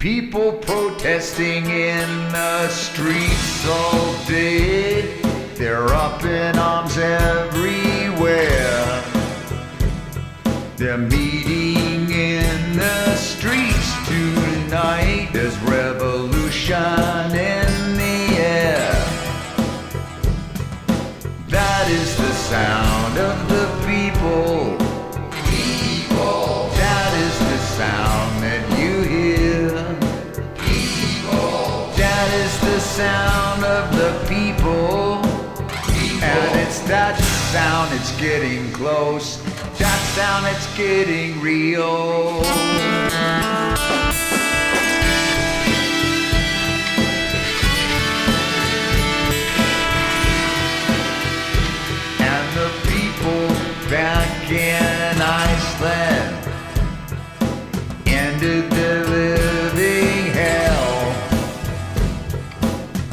People protesting in the streets all day. They're up in arms everywhere. They're meeting in the streets tonight. There's revolution in the air. That is the sound of the people. People. That is the sound that you hear. People. That is the sound of the people. And it's that sound that's getting close. That sound that's getting real. And the people back in Iceland ended the living hell.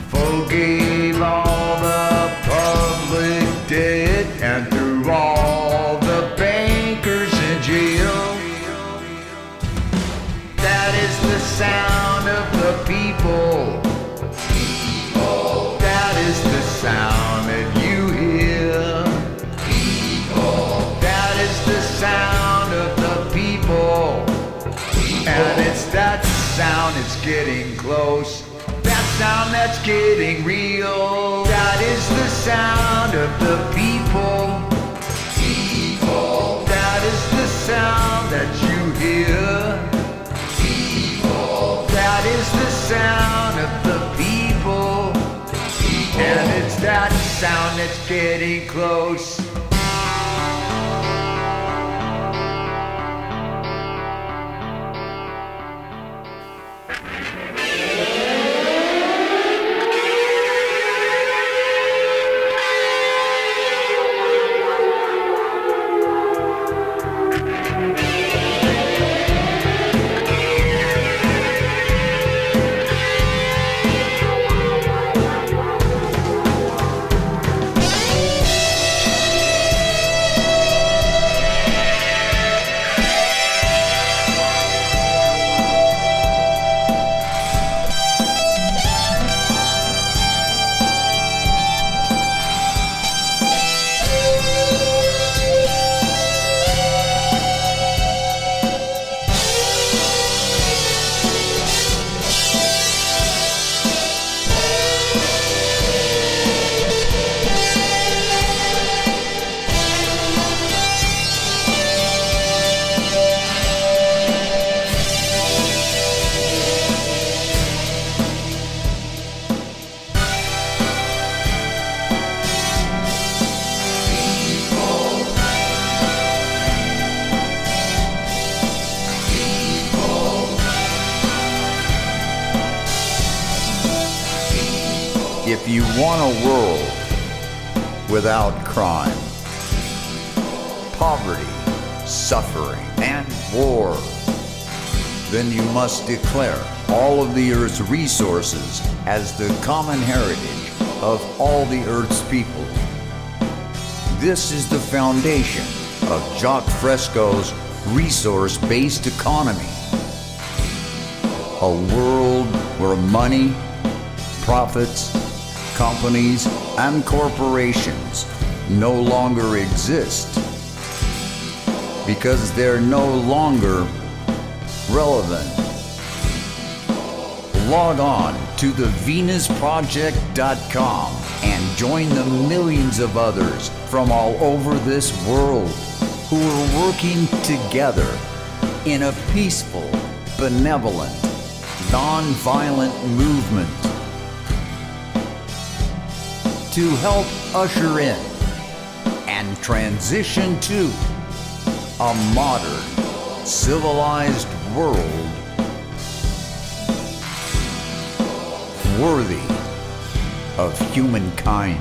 Forgave all the public debt and threw all the bankers in jail. That is the sound of the people. People. That is the sound that you hear. People. That is the sound of the people. And it's that sound that's getting close. That sound that's getting real. That is the sound of the people. People. That is the sound that you hear. People. That is the sound of the people. And it's that sound that's getting close. If you want a world without crime, poverty, suffering, and war, then you must declare all of the Earth's resources as the common heritage of all the Earth's people. This is the foundation of Jacque Fresco's resource-based economy. A world where money, profits, companies, and corporations no longer exist because they're no longer relevant. Log on to theVenusproject.com and join the millions of others from all over this world who are working together in a peaceful, benevolent, non-violent movement to help usher in and transition to a modern, civilized world worthy of humankind.